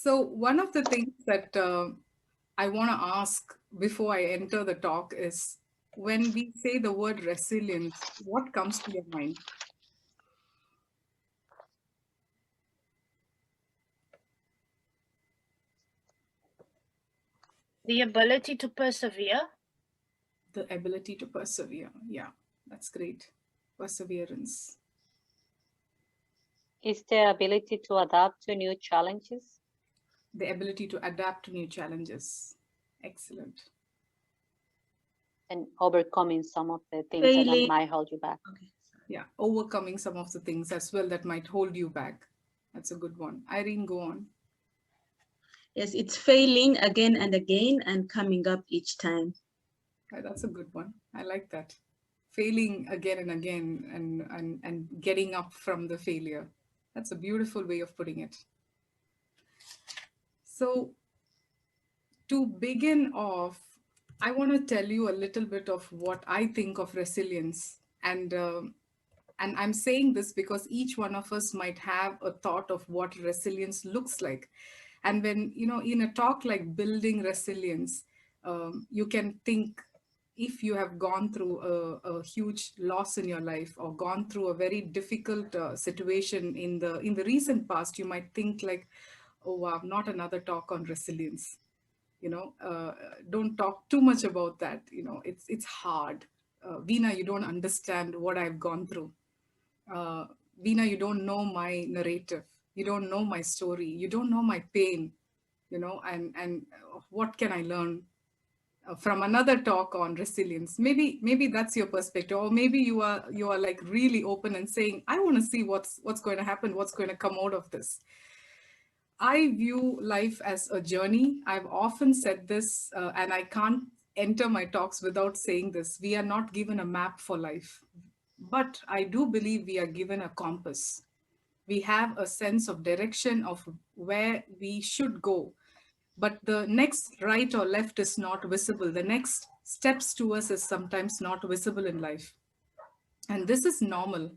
So one of the things that I want to ask before I enter the talk is, when we say the word resilience, what comes to your mind? The ability to persevere. The ability to persevere. Yeah, that's great. Perseverance. Is the ability to adapt to new challenges The ability to adapt to new challenges. Excellent. and overcoming some of the things that Failing. might hold you back. Okay. Yeah, overcoming some of the things as well that might hold you back. That's a good one. Irene, go on. Yes, it's failing again and again and coming up each time. That's a good one. I like that. Failing again and again, and getting up from the failure. That's a beautiful way of putting it. So, to begin off, I want to tell you a little bit of what I think of resilience. And I'm saying this because each one of us might have a thought of what resilience looks like. And when, in a talk like building resilience, you can think, if you have gone through a huge loss in your life, or gone through a very difficult situation in the recent past, you might think like, oh wow, not another talk on resilience. Don't talk too much about that. It's hard. Veena, you don't understand what I've gone through. uh, Veena, you don't know my narrative. You don't know my story. You don't know my pain. And what can I learn from another talk on resilience? Maybe that's your perspective, or maybe you are like really open and saying, I want to see what's going to happen, what's going to come out of this. I view life as a journey. I've often said this, and I can't enter my talks without saying this. We are not given a map for life, but I do believe we are given a compass. We have a sense of direction of where we should go, but the next right or left is not visible. The next steps to us is sometimes not visible in life. And this is normal.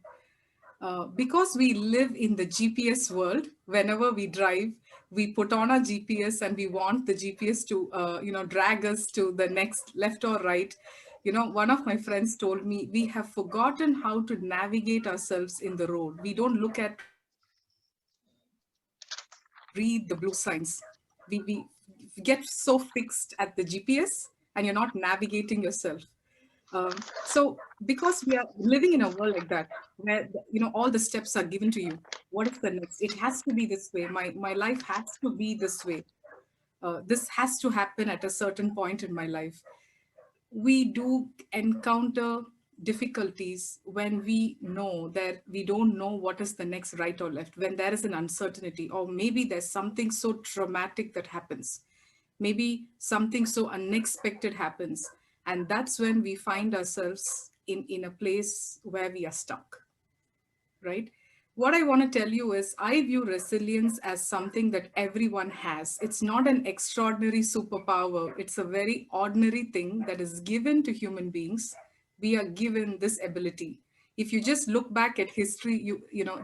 Because we live in the GPS world, whenever we drive, we put on our GPS and we want the GPS to, drag us to the next left or right. One of my friends told me, we have forgotten how to navigate ourselves in the road. We don't look at, read the blue signs. We get so fixed at the GPS, and you're not navigating yourself. So because we are living in a world like that, where all the steps are given to you, what is the next? It has to be this way. My life has to be this way. This has to happen at a certain point in my life. We do encounter difficulties when we know that we don't know what is the next right or left, when there is an uncertainty, or maybe there's something so traumatic that happens, maybe something so unexpected happens, and that's when we find ourselves in a place where we are stuck, right? What I want to tell you is, I view resilience as something that everyone has. It's not an extraordinary superpower. It's a very ordinary thing that is given to human beings. We are given this ability. If you just look back at history,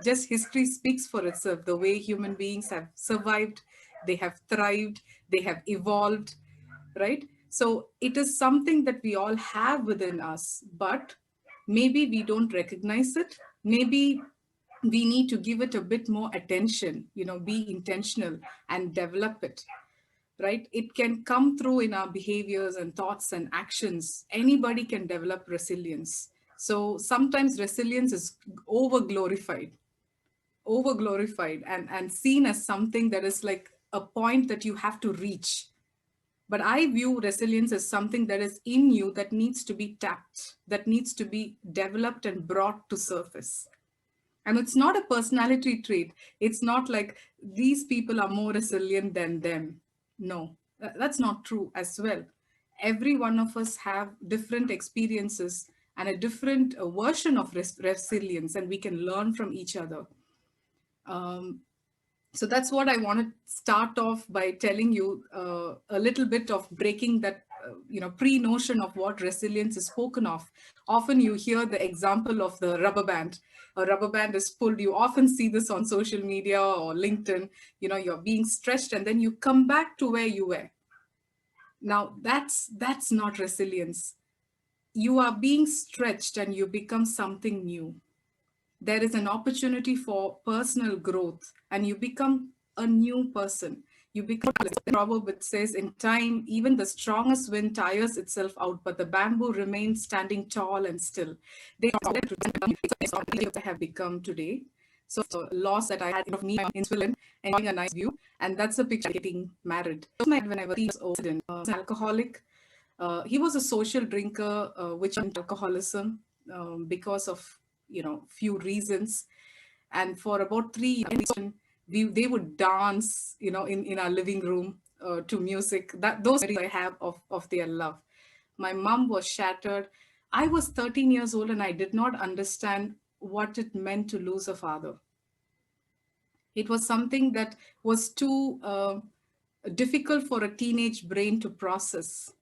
just history speaks for itself. The way human beings have survived, they have thrived, they have evolved, right? So it is something that we all have within us, but maybe we don't recognize it. Maybe we need to give it a bit more attention, be intentional and develop it, right? It can come through in our behaviors and thoughts and actions. Anybody can develop resilience. So sometimes resilience is over glorified and seen as something that is like a point that you have to reach. But I view resilience as something that is in you, that needs to be tapped, that needs to be developed and brought to surface. And it's not a personality trait. It's not like these people are more resilient than them. No, that's not true as well. Every one of us have different experiences and a different version of resilience, and we can learn from each other. Um, so that's what I want to start off by telling you, a little bit of breaking that pre-notion of what resilience is spoken of. Often you hear the example of the rubber band. A rubber band is pulled. You often see this on social media or LinkedIn. You're being stretched and then you come back to where you were. Now that's not resilience. You are being stretched and you become something new. There is an opportunity for personal growth and you become a new person. You become, the proverb which says, in time, even the strongest wind tires itself out, but the bamboo remains standing tall and still. They have become today. So loss that I had of me in Sweden, enjoying a nice view, and that's a picture getting married. When I was old and alcoholic, he was a social drinker, which alcoholism because of few reasons. And for about 3 years, they would dance, in our living room to music. Those memories I have of their love. My mom was shattered. I was 13 years old and I did not understand what it meant to lose a father. It was something that was too difficult for a teenage brain to process.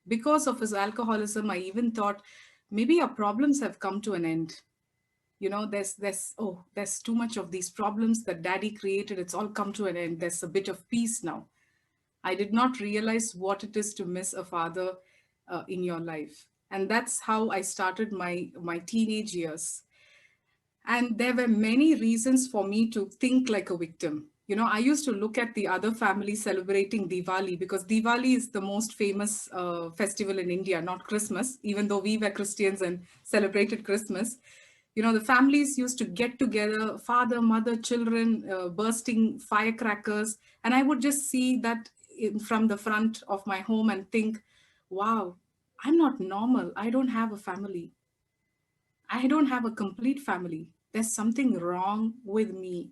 Because of his alcoholism, I even thought maybe our problems have come to an end. There's too much of these problems that daddy created. It's all come to an end. There's a bit of peace now. I did not realize what it is to miss a father in your life. And that's how I started my teenage years. And there were many reasons for me to think like a victim. I used to look at the other families celebrating Diwali, because Diwali is the most famous festival in India, not Christmas, even though we were Christians and celebrated Christmas. The families used to get together, father, mother, children, bursting firecrackers. And I would just see that from the front of my home and think, wow, I'm not normal. I don't have a family. I don't have a complete family. There's something wrong with me.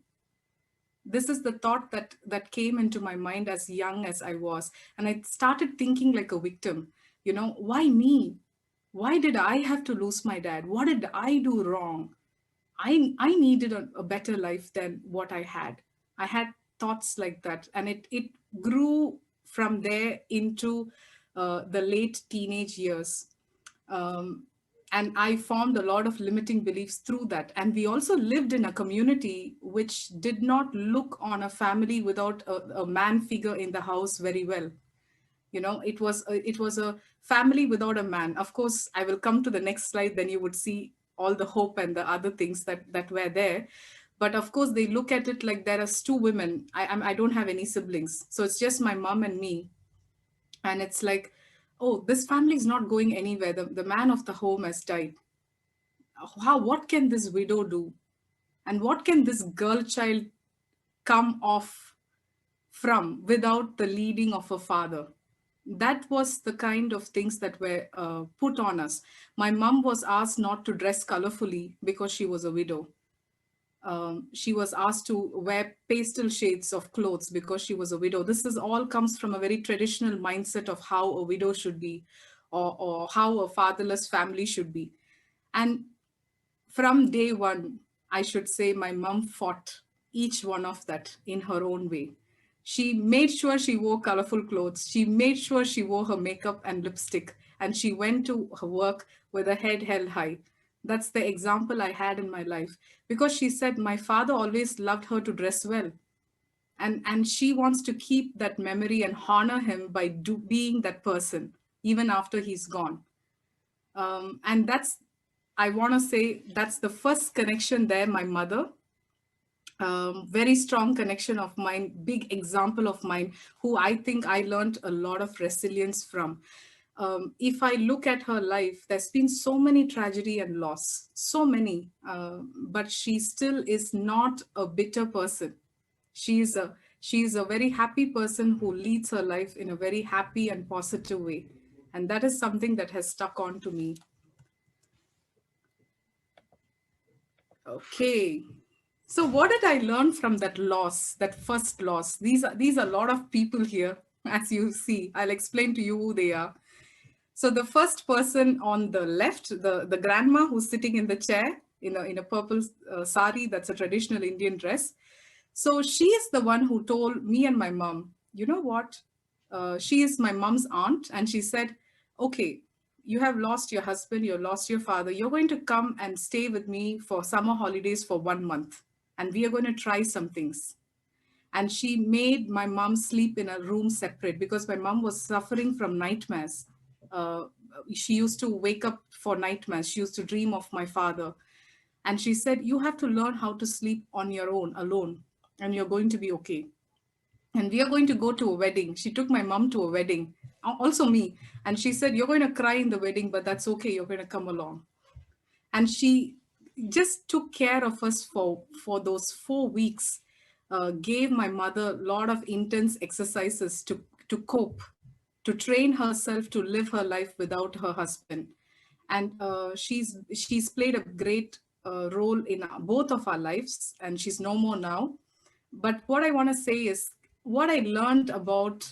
This is the thought that came into my mind as young as I was. And I started thinking like a victim. Why me? Why did I have to lose my dad? What did I do wrong? I needed a better life than what I had. I had thoughts like that. And it grew from there into the late teenage years. And I formed a lot of limiting beliefs through that. And we also lived in a community which did not look on a family without a man figure in the house very well. It was a family without a man. Of course, I will come to the next slide, then you would see all the hope and the other things that were there. But of course, they look at it like there are two women. I don't have any siblings. So it's just my mom and me. And it's like, oh, this family is not going anywhere. The man of the home has died. What can this widow do? And what can this girl child come off from without the leading of a father? That was the kind of things that were put on us. My mom was asked not to dress colorfully because she was a widow. She was asked to wear pastel shades of clothes because she was a widow. This is all comes from a very traditional mindset of how a widow should be, or how a fatherless family should be. And from day one, I should say, my mom fought each one of that in her own way. She made sure she wore colorful clothes. She made sure she wore her makeup and lipstick. And she went to her work with her head held high. That's the example I had in my life. Because she said my father always loved her to dress well. And she wants to keep that memory and honor him by being that person, even after he's gone. And I want to say, that's the first connection there, my mother. Very strong connection of mine, big example of mine, who I think I learned a lot of resilience from. If I look at her life, there's been so many tragedy and loss, so many, but she still is not a bitter person. She is a very happy person who leads her life in a very happy and positive way. And that is something that has stuck on to me. Okay. So what did I learn from that loss, that first loss? These are a lot of people here, as you see. I'll explain to you who they are. So the first person on the left, the grandma who's sitting in the chair in a purple sari, that's a traditional Indian dress. So she is the one who told me and my mom, you know what? She is my mom's aunt. And she said, okay, you have lost your husband, you lost your father, you're going to come and stay with me for summer holidays for 1 month, and we are going to try some things. And she made my mom sleep in a room separate because my mom was suffering from nightmares. Uh, she used to wake up for nightmares. She used to dream of my father. And she said, you have to learn how to sleep on your own, alone, and you're going to be okay. And we are going to go to a wedding. She took my mom to a wedding, also me. And she said, you're going to cry in the wedding, but that's okay. You're going to come along. And she just took care of us for those 4 weeks, gave my mother a lot of intense exercises to cope, to train herself to live her life without her husband. And she's played a great role in both of our lives, and she's no more now. But what I want to say is, what I learned about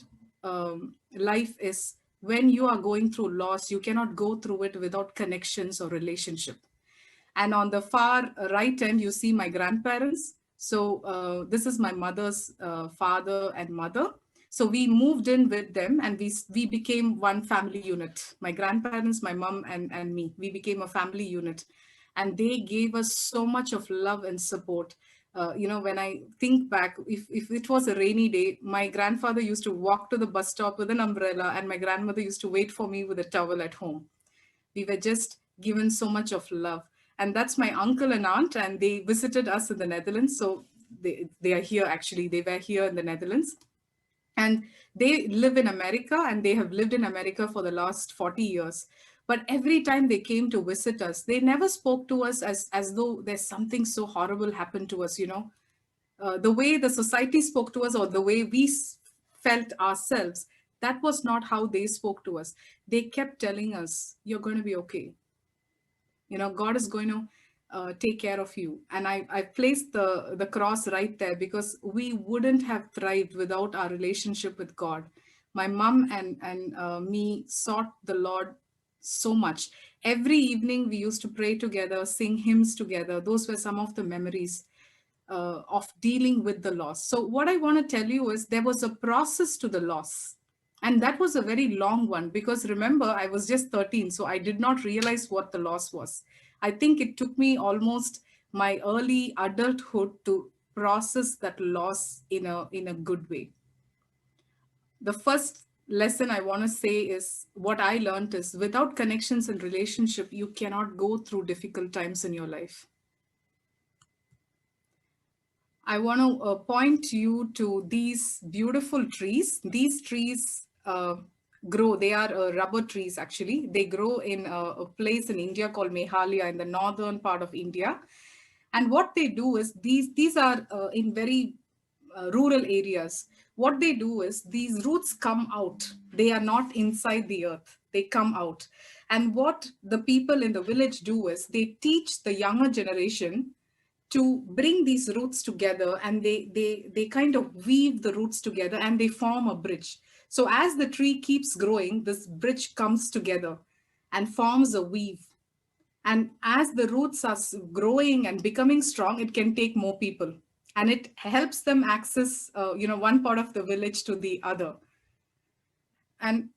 life is, when you are going through loss, you cannot go through it without connections or relationship. And on the far right end, you see my grandparents. So this is my mother's father and mother. So we moved in with them, and we became one family unit. My grandparents, my mom, and me. We became a family unit. And they gave us so much of love and support. When I think back, if it was a rainy day, my grandfather used to walk to the bus stop with an umbrella, and my grandmother used to wait for me with a towel at home. We were just given so much of love. And that's my uncle and aunt, and they visited us in the Netherlands. So they are here, actually. They were here in the Netherlands. And they live in America, and they have lived in America for the last 40 years. But every time they came to visit us, they never spoke to us as though there's something so horrible happened to us, the way the society spoke to us, or the way we felt ourselves. That was not how they spoke to us. They kept telling us, you're going to be okay. God is going to take care of you. And I placed the cross right there, because we wouldn't have thrived without our relationship with God. My mom and me sought the Lord so much. Every evening we used to pray together, sing hymns together. Those were some of the memories of dealing with the loss. So what I want to tell you is, there was a process to the loss. And that was a very long one, because remember, I was just 13, so I did not realize what the loss was. I think it took me almost my early adulthood to process that loss in a good way. The first lesson I want to say is, what I learned is, without connections and relationship, you cannot go through difficult times in your life. I want to point you to these beautiful trees. These trees grow, they are rubber trees actually. They grow in a place in India called Meghalaya, in the northern part of India. And what they do is, these are in very rural areas. What they do is, these roots come out. They are not inside the earth, they come out. And what the people in the village do is, they teach the younger generation to bring these roots together, and they kind of weave the roots together, and they form a bridge. So as the tree keeps growing, this bridge comes together and forms a weave. And as the roots are growing and becoming strong, it can take more people, and it helps them access one part of the village to the other. And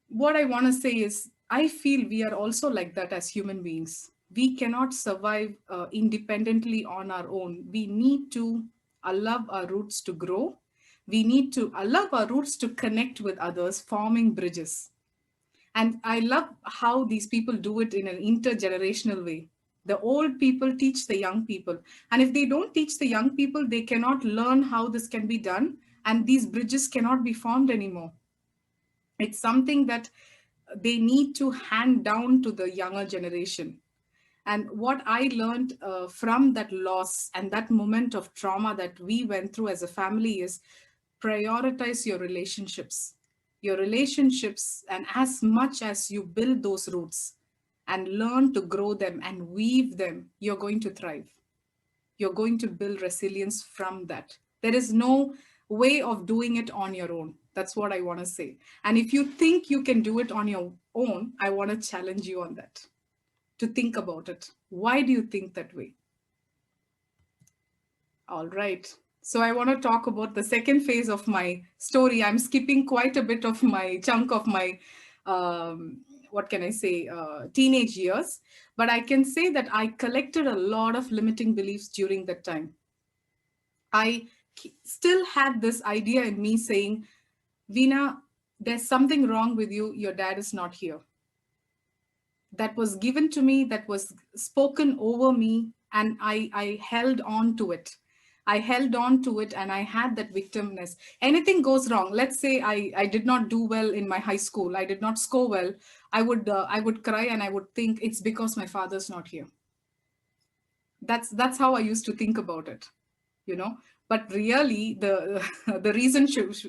what I want to say is, I feel we are also like that as human beings. We cannot survive independently on our own. We need to allow our roots to grow. We need to allow our roots to connect with others, forming bridges. And I love how these people do it in an intergenerational way. The old people teach the young people. And if they don't teach the young people, they cannot learn how this can be done. And these bridges cannot be formed anymore. It's something that they need to hand down to the younger generation. And what I learned from that loss and that moment of trauma that we went through as a family is, prioritize your relationships. Your relationships, and as much as you build those roots and learn to grow them and weave them, you're going to thrive. You're going to build resilience from that. There is no way of doing it on your own. That's what I want to say. And if you think you can do it on your own, I want to challenge you on that, to think about it. Why do you think that way? All right. So I want to talk about the second phase of my story. I'm skipping quite a bit of my chunk of my what can I say, teenage years. But I can say that I collected a lot of limiting beliefs during that time. I still had this idea in me saying, Veena, there's something wrong with you. Your dad is not here. That was given to me, that was spoken over me, and I held on to it. I held on to it, and I had that victimness. Anything goes wrong. Let's say I did not do well in my high school. I did not score well. I would cry and I would think it's because my father's not here. That's how I used to think about it, you know. But really, the the reason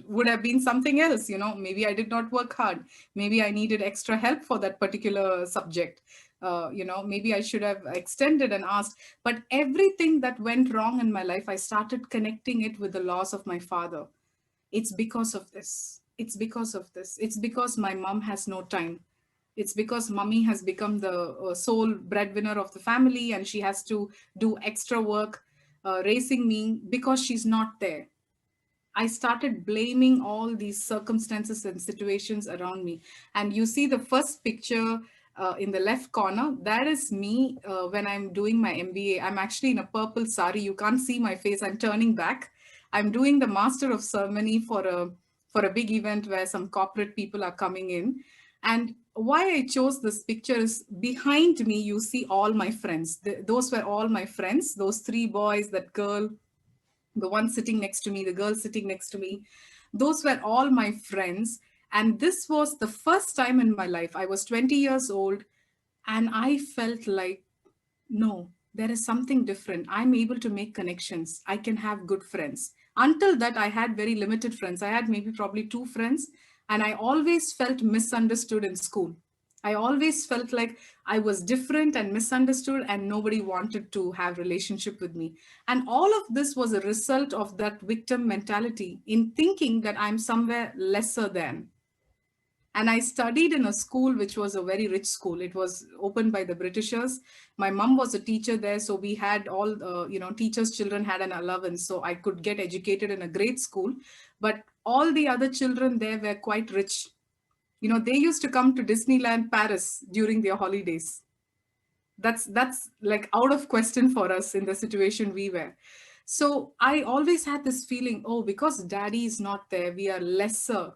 would have been something else, you know. Maybe I did not work hard. Maybe I needed extra help for that particular subject. You know, maybe I should have extended and asked. But everything that went wrong in my life, I started connecting it with the loss of my father. It's because of this. It's because of this. It's because my mom has no time. It's because mummy has become the sole breadwinner of the family, and she has to do extra work raising me because she's not there. I started blaming all these circumstances and situations around me. And you see the first picture in the left corner, that is me when I'm doing my MBA. I'm actually in a purple sari. You can't see my face. I'm turning back. I'm doing the master of ceremony for a big event where some corporate people are coming in. And why I chose this picture is behind me, you see all my friends. Those were all my friends, those three boys, that girl, the one sitting next to me, the girl sitting next to me. Those were all my friends. And this was the first time in my life. I was 20 years old, and I felt like, no, there is something different. I'm able to make connections. I can have good friends. Until that, I had very limited friends. I had maybe probably two friends, and I always felt misunderstood in school. I always felt like I was different and misunderstood, and nobody wanted to have relationship with me. And all of this was a result of that victim mentality, in thinking that I'm somewhere lesser than. And I studied in a school which was a very rich school. It was opened by the Britishers. My mom was a teacher there, so we had all teachers' children had an allowance, so I could get educated in a great school. But all the other children there were quite rich. You know, they used to come to Disneyland Paris during their holidays. That's like out of question for us in the situation we were. So I always had this feeling, oh, because daddy is not there, we are lesser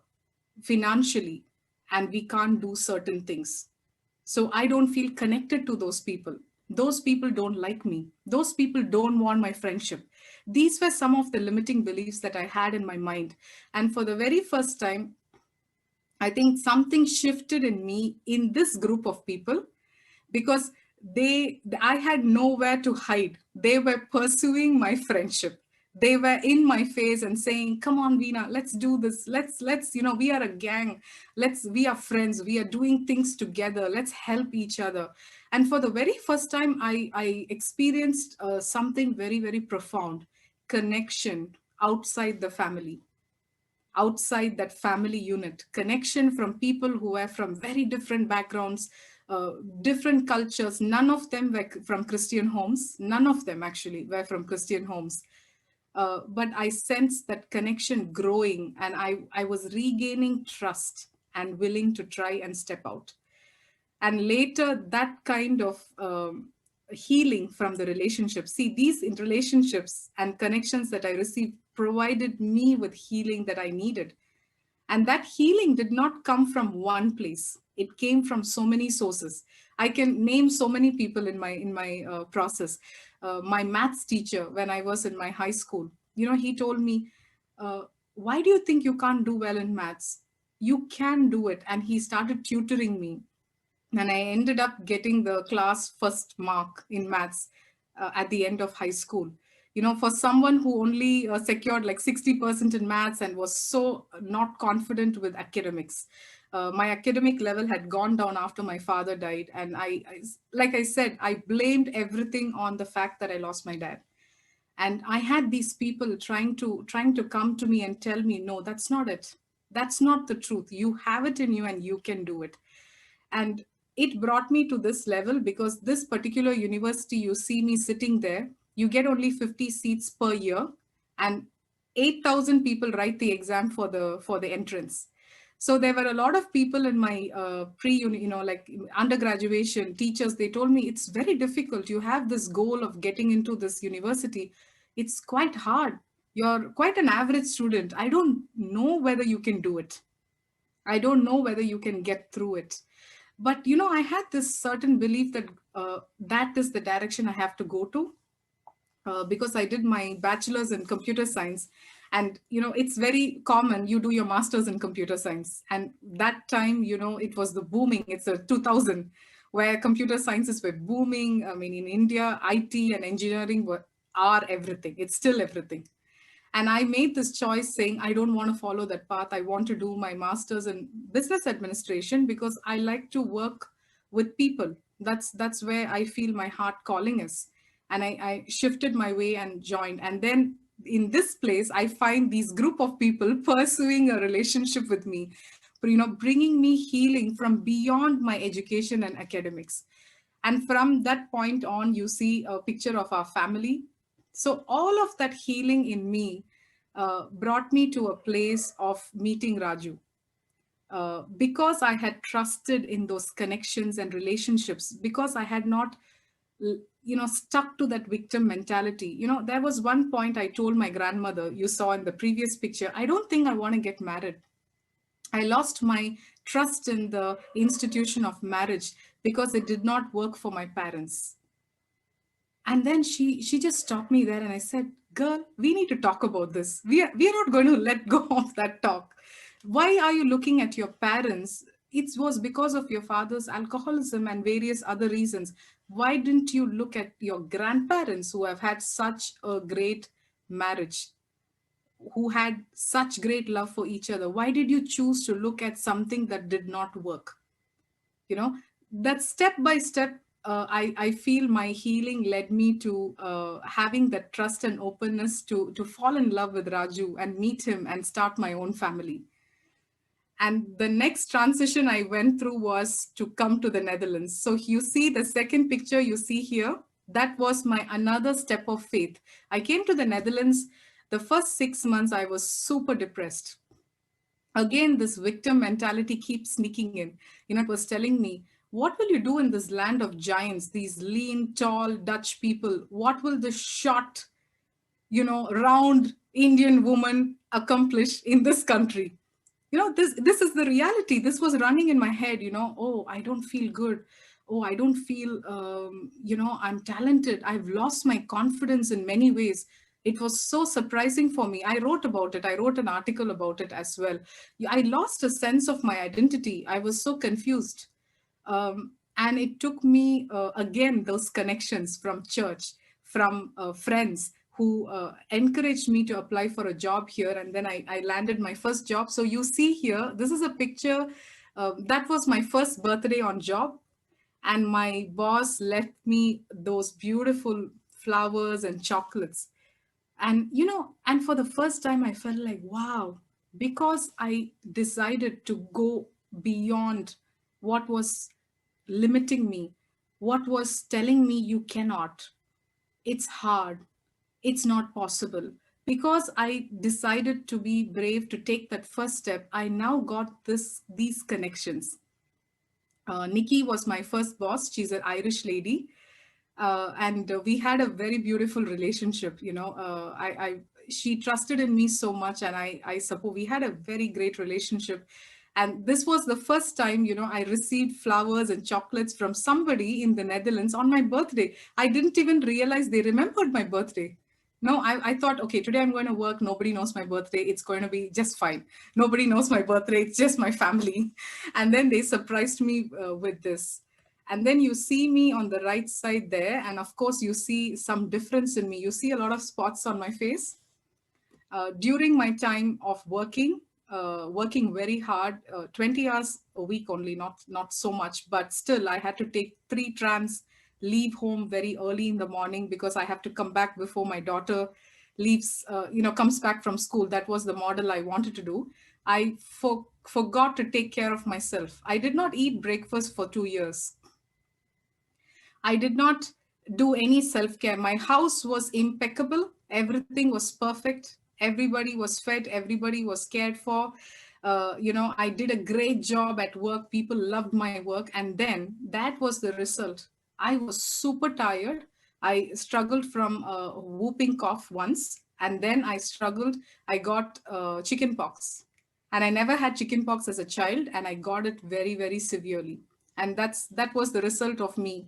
financially, and we can't do certain things. So I don't feel connected to those people. Those people don't like me. Those people don't want my friendship. These were some of the limiting beliefs that I had in my mind. And for the very first time, I think something shifted in me in this group of people, because I had nowhere to hide. They were pursuing my friendship. They were in my face and saying, come on, Veena, let's do this. Let's, we are a gang. We are friends. We are doing things together. Let's help each other. And for the very first time, I experienced something very, very profound: connection outside the family, outside that family unit, connection from people who were from very different backgrounds, different cultures. None of them were from Christian homes. None of them actually were from Christian homes. But I sensed that connection growing, and I was regaining trust and willing to try and step out. And later, that kind of healing from the relationship. See, these relationships and connections that I received provided me with healing that I needed. And that healing did not come from one place. It came from so many sources. I can name so many people in my process. My maths teacher, when I was in my high school, he told me, why do you think you can't do well in maths? You can do it. And he started tutoring me, and I ended up getting the class first mark in maths at the end of high school. For someone who only secured like 60% in maths and was so not confident with academics. My academic level had gone down after my father died. And like I said, I blamed everything on the fact that I lost my dad. And I had these people trying to come to me and tell me, no, that's not it. That's not the truth. You have it in you and you can do it. And it brought me to this level, because this particular university, you see me sitting there, you get only 50 seats per year, and 8,000 people write the exam for the entrance. So there were a lot of people in my pre-uni, like undergraduation teachers, they told me it's very difficult. You have this goal of getting into this university. It's quite hard. You're quite an average student. I don't know whether you can do it. I don't know whether you can get through it. But, I had this certain belief that that is the direction I have to go to, because I did my bachelor's in computer science. And, it's very common. You do your master's in computer science. And that time, it was the booming. It's a 2000 where computer sciences were booming. I mean, in India, IT and engineering are everything. It's still everything. And I made this choice saying, I don't want to follow that path. I want to do my master's in business administration because I like to work with people. That's where I feel my heart calling is. And I shifted my way and joined. And then in this place, I find these group of people pursuing a relationship with me, bringing me healing from beyond my education and academics. And from that point on, you see a picture of our family. So all of that healing in me brought me to a place of meeting Raju. Because I had trusted in those connections and relationships, because I had not, stuck to that victim mentality. There was one point I told my grandmother, you saw in the previous picture, I don't think I want to get married. I lost my trust in the institution of marriage because it did not work for my parents. And then she just stopped me there and I said, girl, we need to talk about this. We are not going to let go of that talk. Why are you looking at your parents? It was because of your father's alcoholism and various other reasons. Why didn't you look at your grandparents who have had such a great marriage, who had such great love for each other? Why did you choose to look at something that did not work? you know that step by step, I feel my healing led me to having that trust and openness to fall in love with Raju and meet him and start my own family. And the next transition I went through was to come to the Netherlands. So you see the second picture you see here, that was my another step of faith. I came to the Netherlands. The first 6 months I was super depressed. Again, this victim mentality keeps sneaking in. It was telling me, what will you do in this land of giants, these lean, tall Dutch people? What will the short, round Indian woman accomplish in this country? This is the reality. This was running in my head. Oh, I don't feel good. Oh, I don't feel, I'm talented. I've lost my confidence in many ways. It was so surprising for me. I wrote about it. I wrote an article about it as well. I lost a sense of my identity. I was so confused. And it took me, again, those connections from church, from friends who encouraged me to apply for a job here. And then I landed my first job. So you see here, this is a picture. That was my first birthday on job. And my boss left me those beautiful flowers and chocolates. And, and for the first time, I felt like, wow, because I decided to go beyond what was limiting me, what was telling me you cannot, it's hard, it's not possible. Because I decided to be brave to take that first step, I now got these connections. Nikki was my first boss. She's an Irish lady. And we had a very beautiful relationship. She trusted in me so much, and I suppose we had a very great relationship. And this was the first time, I received flowers and chocolates from somebody in the Netherlands on my birthday. I didn't even realize they remembered my birthday. No, I thought, okay, today I'm going to work. Nobody knows my birthday. It's going to be just fine. Nobody knows my birthday. It's just my family. And then they surprised me with this. And then you see me on the right side there. And of course, you see some difference in me. You see a lot of spots on my face. During my time of working very hard, 20 hours a week only, not so much, but still I had to take 3 trams, leave home very early in the morning because I have to come back before my daughter leaves, comes back from school. That was the model I wanted to do. I forgot to take care of myself. I did not eat breakfast for 2 years. I did not do any self-care. My house was impeccable. Everything was perfect. Everybody was fed. Everybody was cared for. I did a great job at work. People loved my work. And then that was the result. I was super tired. I struggled from a whooping cough once. And then I got chicken pox. And I never had chicken pox as a child. And I got it very, very severely. And that was the result of me.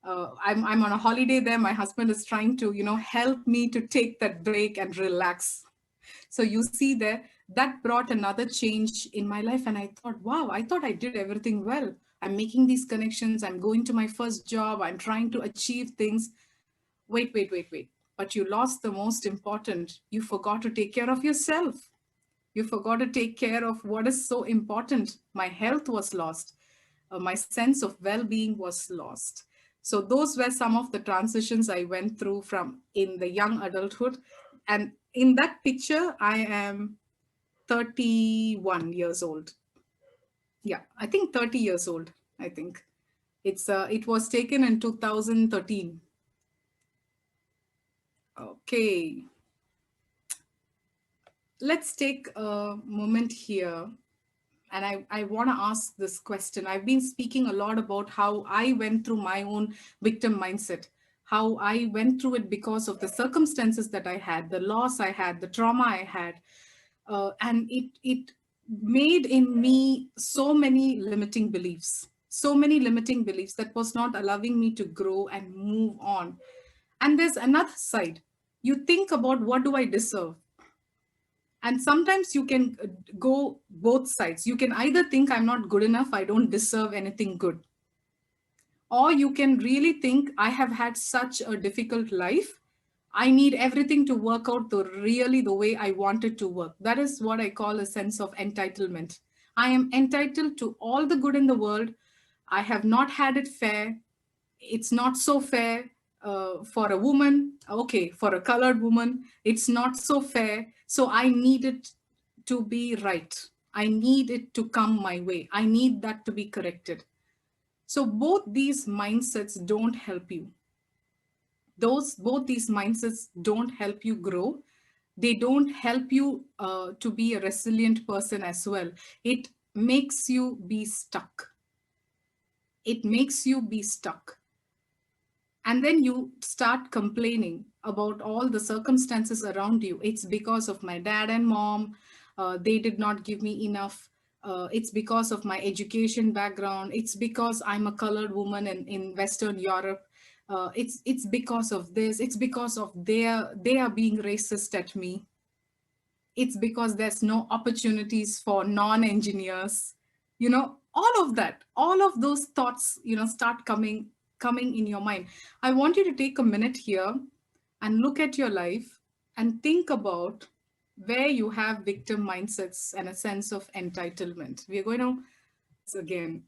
I'm on a holiday there. My husband is trying to, help me to take that break and relax. So you see there, that brought another change in my life. And I thought, wow, I thought I did everything well. I'm making these connections. I'm going to my first job. I'm trying to achieve things. Wait, wait, wait, wait. But you lost the most important. You forgot to take care of yourself. You forgot to take care of what is so important. My health was lost. My sense of well-being was lost. So those were some of the transitions I went through from in the young adulthood. And in that picture, I am 31 years old. Yeah, I think 30 years old. I think it was taken in 2013. Okay, let's take a moment here. And I want to ask this question. I've been speaking a lot about how I went through my own victim mindset, how I went through it because of the circumstances that I had, the loss I had, the trauma I had. And it made in me so many limiting beliefs that was not allowing me to grow and move on. And there's another side. You think about, what do I deserve? And sometimes you can go both sides. You can either think, I'm not good enough, I don't deserve anything good, or you can really think, I have had such a difficult life, I need everything to work out the way I want it to work. That is what I call a sense of entitlement. I am entitled to all the good in the world. I have not had it fair. It's not so fair for a woman. Okay, for a colored woman, it's not so fair. So I need it to be right. I need it to come my way. I need that to be corrected. So both these mindsets don't help you. Both these mindsets don't help you grow. They don't help you to be a resilient person as well. It makes you be stuck. It makes you be stuck. And then you start complaining about all the circumstances around you. It's because of my dad and mom. They did not give me enough. It's because of my education background. It's because I'm a colored woman in Western Europe. It's because of this. It's because of they are being racist at me. It's because there's no opportunities for non-engineers. All of those thoughts, start coming in your mind. I want you to take a minute here and look at your life and think about where you have victim mindsets and a sense of entitlement. We're going to again.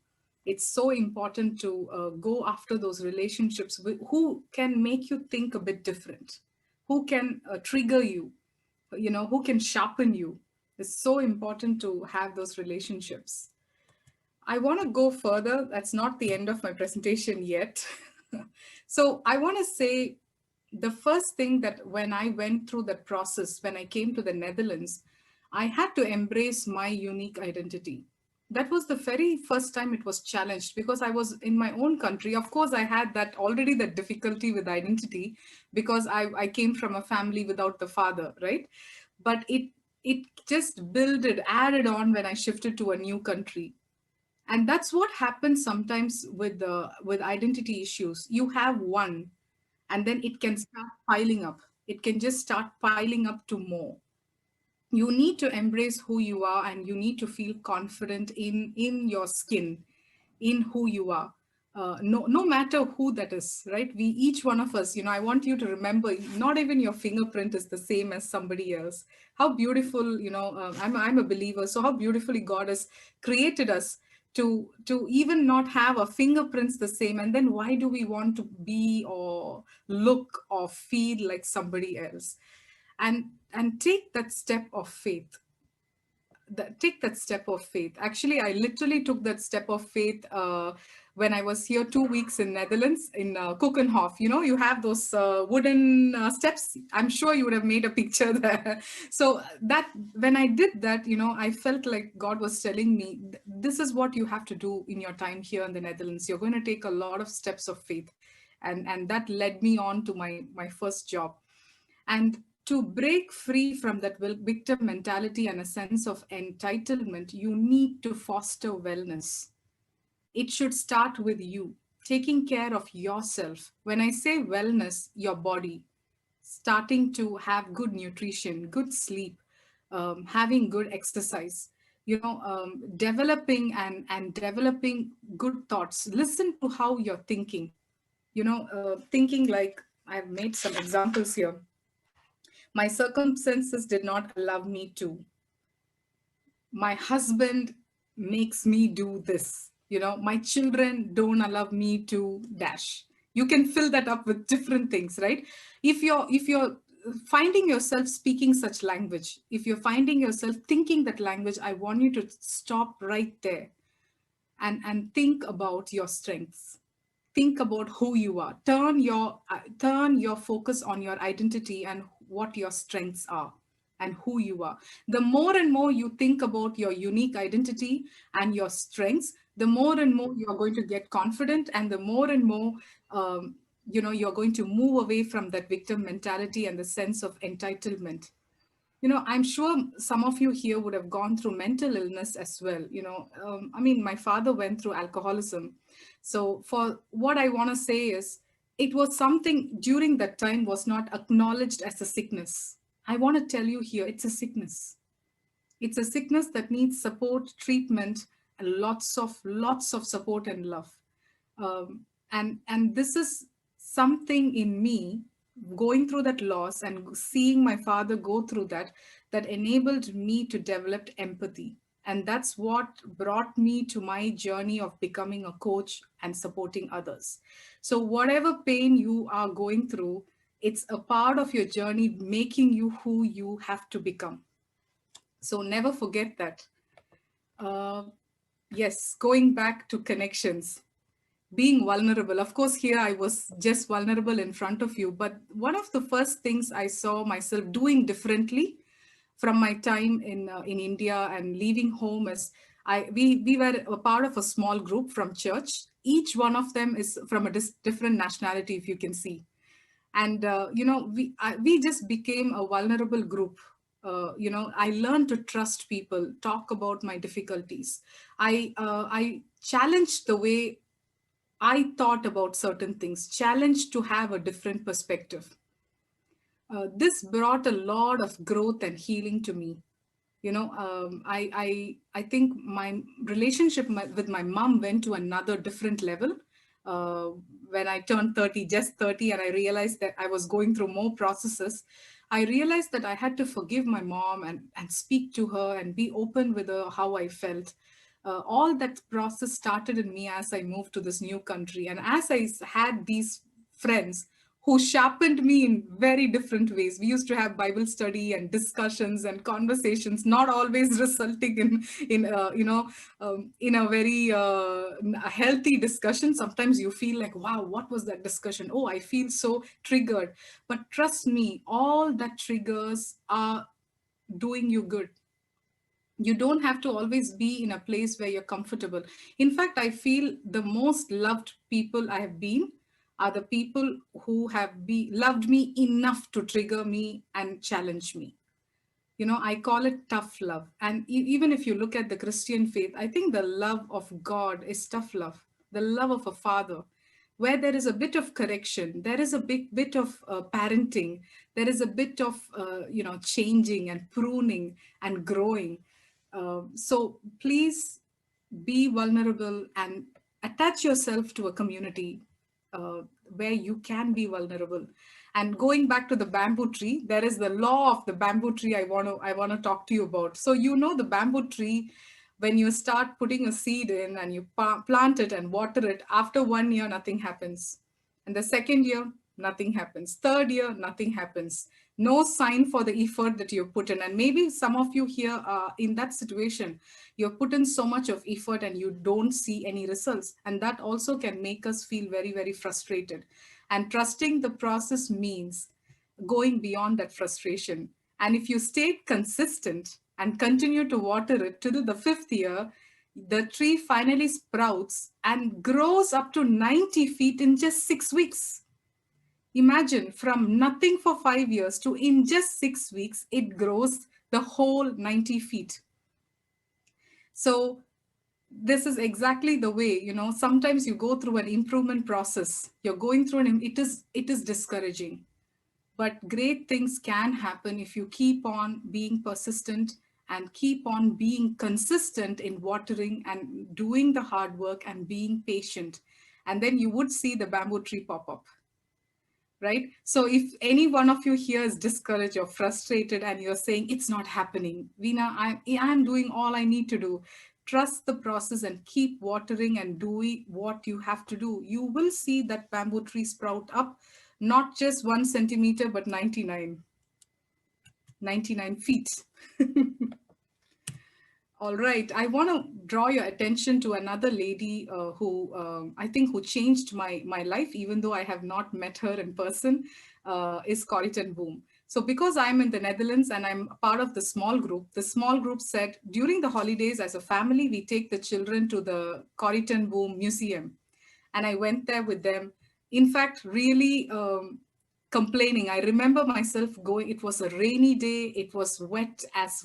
It's so important to go after those relationships who can make you think a bit different, who can trigger you, who can sharpen you. It's so important to have those relationships. I want to go further. That's not the end of my presentation yet. So I want to say the first thing, that when I went through that process, when I came to the Netherlands, I had to embrace my unique identity. That was the very first time it was challenged, because I was in my own country. Of course, I had that difficulty with identity, because I came from a family without the father, right? But it just added on when I shifted to a new country. And that's what happens sometimes with identity issues. You have one, and then it can start piling up. It can just start piling up to more. You need to embrace who you are, and you need to feel confident in your skin, in who you are. No matter who that is, right? Each one of us, I want you to remember, not even your fingerprint is the same as somebody else. How beautiful, I'm a believer. So how beautifully God has created us to even not have our fingerprints the same. And then why do we want to be or look or feel like somebody else? And take that step of faith. Take that step of faith. Actually, I literally took that step of faith when I was here 2 weeks in Netherlands in Kokenhof. You know, you have those wooden steps. I'm sure you would have made a picture there. So that when I did that, you know, I felt like God was telling me, this is what you have to do in your time here in the Netherlands. You're going to take a lot of steps of faith. And that led me on to my first job. And to break free from that victim mentality and a sense of entitlement, you need to foster wellness. It should start with you, taking care of yourself. When I say wellness, your body, starting to have good nutrition, good sleep, having good exercise, you know, developing and developing good thoughts. Listen to how you're thinking, you know, thinking like, I've made some examples here. My circumstances did not allow me to. My husband makes me do this. You know, my children don't allow me to dash. You can fill that up with different things, right? If you're finding yourself speaking such language, if you're finding yourself thinking that language, I want you to stop right there and think about your strengths. Think about who you are. Turn your focus on your identity and what your strengths are and who you are. The more and more you think about your unique identity and your strengths, the more and more you're going to get confident, and the more and more you're going to move away from that victim mentality and the sense of entitlement. You know, I'm sure some of you here would have gone through mental illness as well. You know, I mean, my father went through alcoholism. So for what I want to say is, it was something during that time was not acknowledged as a sickness. I want to tell you here, it's a sickness. It's a sickness that needs support, treatment, and lots of support and love. And this is something in me, going through that loss and seeing my father go through that, that enabled me to develop empathy. And that's what brought me to my journey of becoming a coach and supporting others. So whatever pain you are going through, it's a part of your journey making you who you have to become. So never forget that. uh, yes, going back to connections, being vulnerable. Of course, here I was just vulnerable in front of you, but one of the first things I saw myself doing differently from my time in India and leaving home is, we were a part of a small group from church. Each one of them is from a different nationality, if you can see. And we just became a vulnerable group. I learned to trust people, talk about my difficulties. I challenged the way I thought about certain things, challenged to have a different perspective. This brought a lot of growth and healing to me. I think my relationship with my mom went to another different level uh, when I turned 30, just 30, and I realized that I was going through more processes. I realized that I had to forgive my mom and speak to her and be open with her how I felt. All that process started in me as I moved to this new country, and as I had these friends who sharpened me in very different ways. We used to have Bible study and discussions and conversations, not always resulting in a very healthy discussion. Sometimes you feel like, wow, what was that discussion? Oh, I feel so triggered. But trust me, all that triggers are doing you good. You don't have to always be in a place where you're comfortable. In fact, I feel the most loved people I have been are the people who have loved me enough to trigger me and challenge me. You know, I call it tough love. And even if you look at the Christian faith, I think the love of God is tough love, the love of a father, where there is a bit of correction, there is a big bit of parenting, there is a bit of changing and pruning and growing. So please be vulnerable and attach yourself to a community uh, where you can be vulnerable. And going back to the bamboo tree, there is the law of the bamboo tree I want to talk to you about. So you know the bamboo tree, when you start putting a seed in and you plant it and water it, after 1 year nothing happens, and the second year nothing happens, third year nothing happens, no sign for the effort that you've put in. And maybe some of you here are in that situation. You've put in so much of effort and you don't see any results. And that also can make us feel very, very frustrated. And trusting the process means going beyond that frustration. And if you stay consistent and continue to water it till the fifth year, the tree finally sprouts and grows up to 90 feet in just 6 weeks. Imagine, from nothing for 5 years to in just 6 weeks, it grows the whole 90 feet. So this is exactly the way, sometimes you go through an improvement process. You're going through it is discouraging. But great things can happen if you keep on being persistent and keep on being consistent in watering and doing the hard work and being patient. And then you would see the bamboo tree pop up, right? So if any one of you here is discouraged or frustrated and you're saying it's not happening, Veena, I'm doing all I need to do. Trust the process and keep watering and doing what you have to do. You will see that bamboo tree sprout up, not just 1 centimeter, but 99 feet. All right, I want to draw your attention to another lady who I think who changed my life, even though I have not met her in person, is Corrie ten Boom. So because I'm in the Netherlands and I'm a part of the small group said during the holidays as a family, we take the children to the Corrie ten Boom Museum. And I went there with them. In fact, really complaining. I remember myself going, it was a rainy day. It was wet as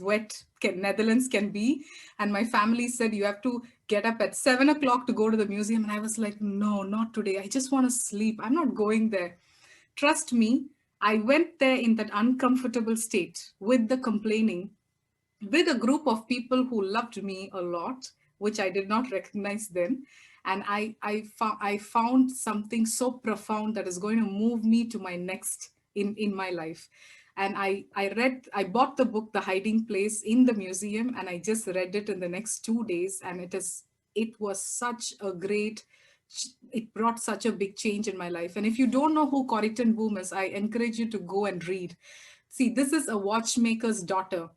Netherlands can be. And my family said, you have to get up at 7 o'clock to go to the museum. And I was like, no, not today. I just want to sleep. I'm not going there. Trust me, I went there in that uncomfortable state with the complaining, with a group of people who loved me a lot, which I did not recognize then. And I found something so profound that is going to move me to my next in my life. And I bought the book, The Hiding Place, in the museum, and I just read it in the next 2 days. And it was such a great, it brought such a big change in my life. And if you don't know who Corrie ten Boom is, I encourage you to go and read. See, this is a watchmaker's daughter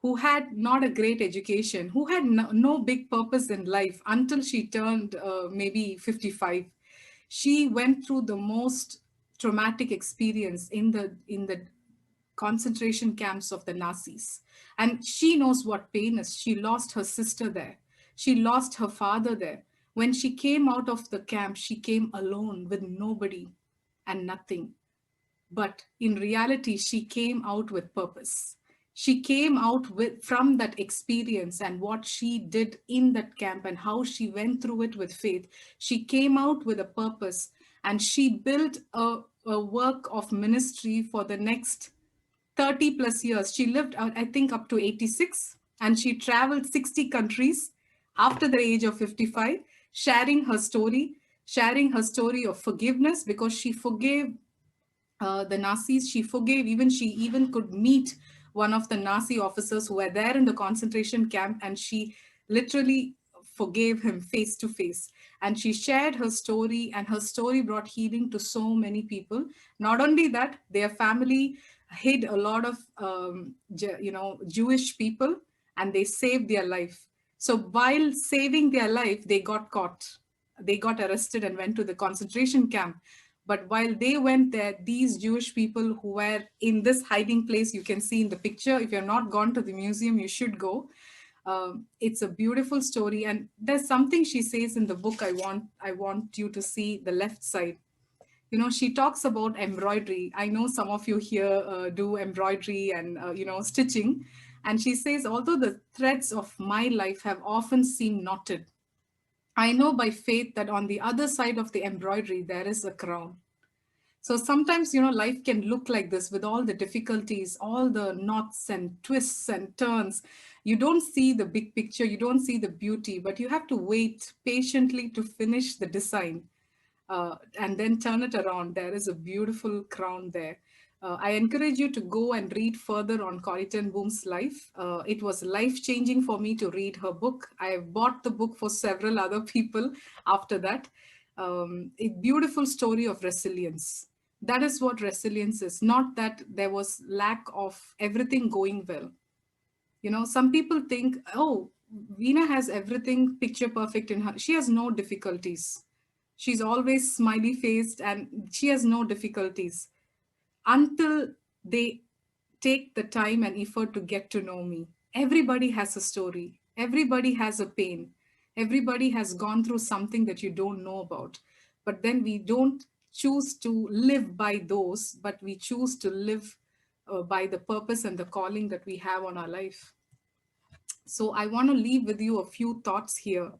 who had not a great education, who had no big purpose in life until she turned maybe 55. She went through the most traumatic experience in the concentration camps of the Nazis. And she knows what pain is. She lost her sister there. She lost her father there. When she came out of the camp, she came alone with nobody and nothing. But in reality, she came out with purpose. She came out from that experience and what she did in that camp and how she went through it with faith. She came out with a purpose, and she built a work of ministry for the next 30 plus years. She lived, I think, up to 86, and she traveled 60 countries after the age of 55, sharing her story of forgiveness, because she forgave the Nazis. She even could meet one of the Nazi officers who were there in the concentration camp, and she literally forgave him face to face. And she shared her story, and her story brought healing to so many people. Not only that, their family hid a lot of Jewish people, and they saved their life. So while saving their life, they got caught. They got arrested and went to the concentration camp. But while they went there, these Jewish people who were in this hiding place, you can see in the picture. If you're not gone to the museum, you should go. It's a beautiful story. And there's something she says in the book I want you to see, the left side. She talks about embroidery. I know some of you here do embroidery and, stitching. And she says, although the threads of my life have often seemed knotted, I know by faith that on the other side of the embroidery, there is a crown. So sometimes, life can look like this with all the difficulties, all the knots and twists and turns. You don't see the big picture, you don't see the beauty, but you have to wait patiently to finish the design and then turn it around. There is a beautiful crown there. I encourage you to go and read further on Corrie ten Boom's life. It was life-changing for me to read her book. I have bought the book for several other people after that. A beautiful story of resilience. That is what resilience is, not that there was lack of everything going well. Some people think, oh, Veena has everything picture perfect in her. She has no difficulties. She's always smiley faced and she has no difficulties until they take the time and effort to get to know me. Everybody has a story, everybody has a pain, everybody has gone through something that you don't know about. But then we don't choose to live by those, but we choose to live by the purpose and the calling that we have on our life. So I want to leave with you a few thoughts here.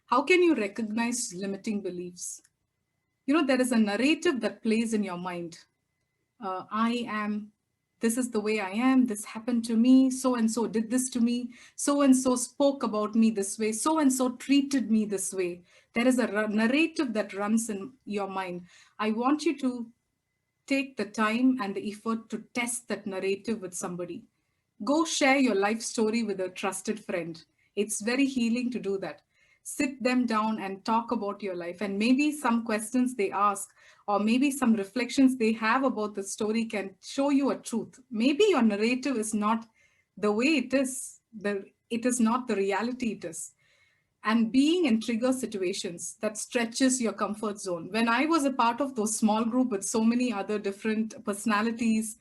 How can you recognize limiting beliefs? There is a narrative that plays in your mind. I am, this is the way I am, this happened to me, so and so did this to me, so and so spoke about me this way, so and so treated me this way. There is a narrative that runs in your mind. I want you to take the time and the effort to test that narrative with somebody. Go share your life story with a trusted friend. It's very healing to do that. Sit them down and talk about your life, and maybe some questions they ask, or maybe some reflections they have about the story can show you a truth. Maybe your narrative is not the way it is, it is not the reality it is. And being in trigger situations that stretches your comfort zone. When I was a part of those small group with so many other different personalities,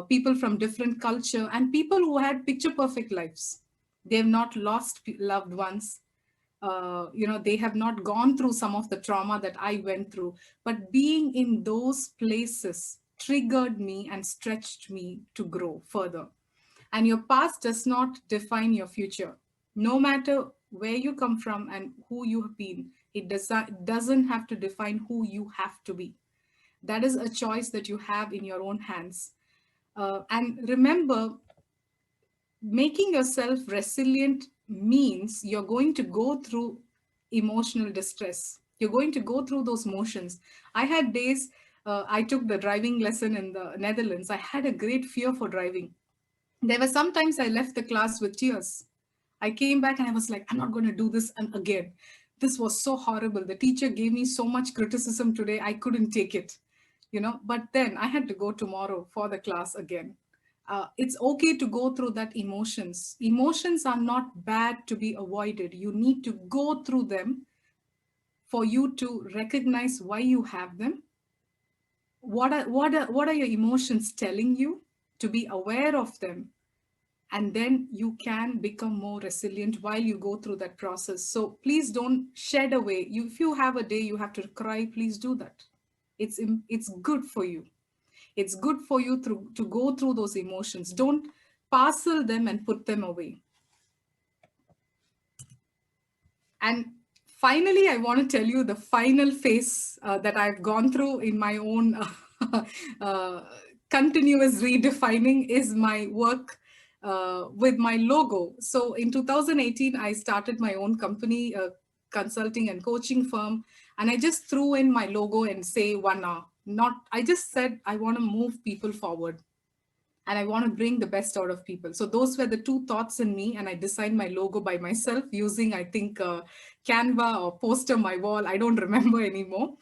people from different culture, and people who had picture perfect lives, they have not lost loved ones. They have not gone through some of the trauma that I went through, but being in those places triggered me and stretched me to grow further. And your past does not define your future. No matter where you come from and who you have been, doesn't have to define who you have to be. That is a choice that you have in your own hands. And remember, making yourself resilient means you're going to go through emotional distress. You're going to go through those motions. I had days, I took the driving lesson in the Netherlands. I had a great fear for driving. There were sometimes I left the class with tears. I came back and I was like, I'm not going to do this again. This was so horrible. The teacher gave me so much criticism today, I couldn't take it. But then I had to go tomorrow for the class again. It's okay to go through that emotions. Emotions are not bad to be avoided. You need to go through them for you to recognize why you have them. What are your emotions telling you? To be aware of them, and then you can become more resilient while you go through that process. So please don't shed away. If you have a day you have to cry, please do that. It's good for you. It's good for you to go through those emotions. Don't parcel them and put them away. And finally, I want to tell you the final phase that I've gone through in my own uh, continuous redefining is my work with my logo. So in 2018, I started my own company, a consulting and coaching firm, and I just threw in my logo and say 1 hour. I just said I want to move people forward and I want to bring the best out of people. So those were the two thoughts in me, and I designed my logo by myself using, I think, Canva or poster my wall. I don't remember anymore.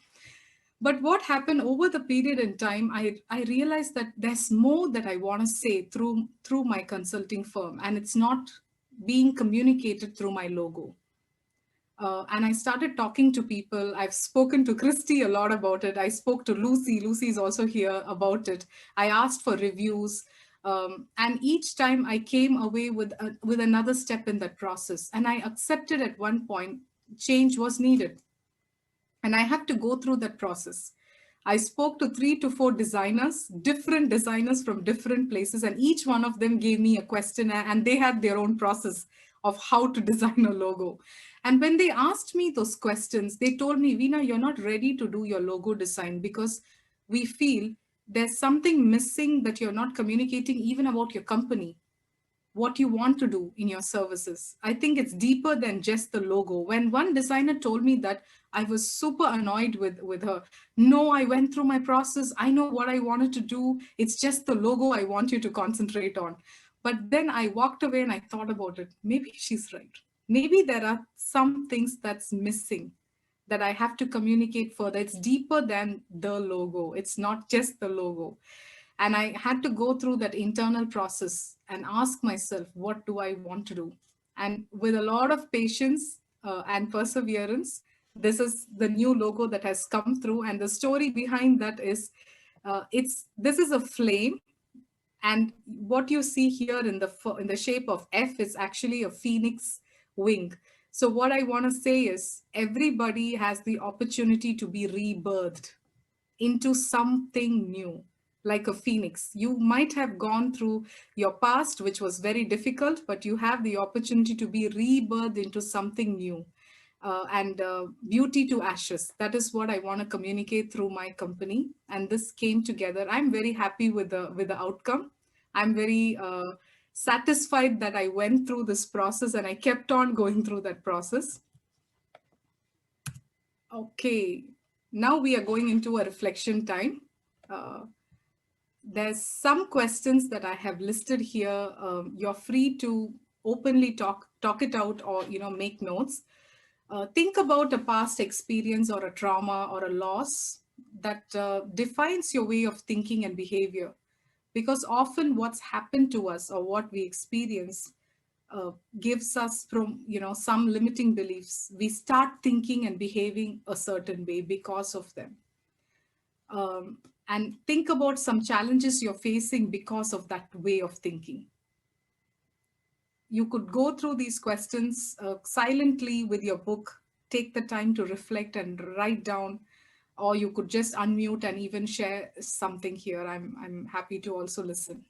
But what happened over the period in time, I realized that there's more that I want to say through my consulting firm, and it's not being communicated through my logo. And I started talking to people. I've spoken to Christy a lot about it. I spoke to Lucy. Lucy is also here about it. I asked for reviews. And each time I came away with another step in that process. And I accepted at one point change was needed. And I had to go through that process. I spoke to 3 to 4 designers, different designers from different places, and each one of them gave me a questionnaire, and they had their own process of how to design a logo. And when they asked me those questions, they told me, Veena, you're not ready to do your logo design because we feel there's something missing that you're not communicating even about your company, what you want to do in your services. I think it's deeper than just the logo. When one designer told me that, I was super annoyed with her. No, I went through my process. I know what I wanted to do. It's just the logo I want you to concentrate on. But then I walked away and I thought about it. Maybe she's right. Maybe there are some things that's missing that I have to communicate further. It's deeper than the logo. It's not just the logo. And I had to go through that internal process and ask myself, what do I want to do? And with a lot of patience and perseverance, this is the new logo that has come through. And the story behind that is, this is a flame, and what you see here in the shape of F is actually a phoenix wing. So what I want to say is, everybody has the opportunity to be rebirthed into something new, like a phoenix. You might have gone through your past, which was very difficult, but you have the opportunity to be rebirthed into something new. And beauty to ashes. That is what I want to communicate through my company. And this came together. I'm very happy with the outcome. I'm very satisfied that I went through this process and I kept on going through that process. Okay, now we are going into a reflection time. Uh, there's some questions that I have listed here. You're free to openly talk it out, or make notes. Think about a past experience or a trauma or a loss that defines your way of thinking and behavior. Because often what's happened to us or what we experience gives us from some limiting beliefs. We start thinking and behaving a certain way because of them. And think about some challenges you're facing because of that way of thinking. You could go through these questions silently with your book, take the time to reflect and write down, or you could just unmute and even share something here. I'm happy to also listen.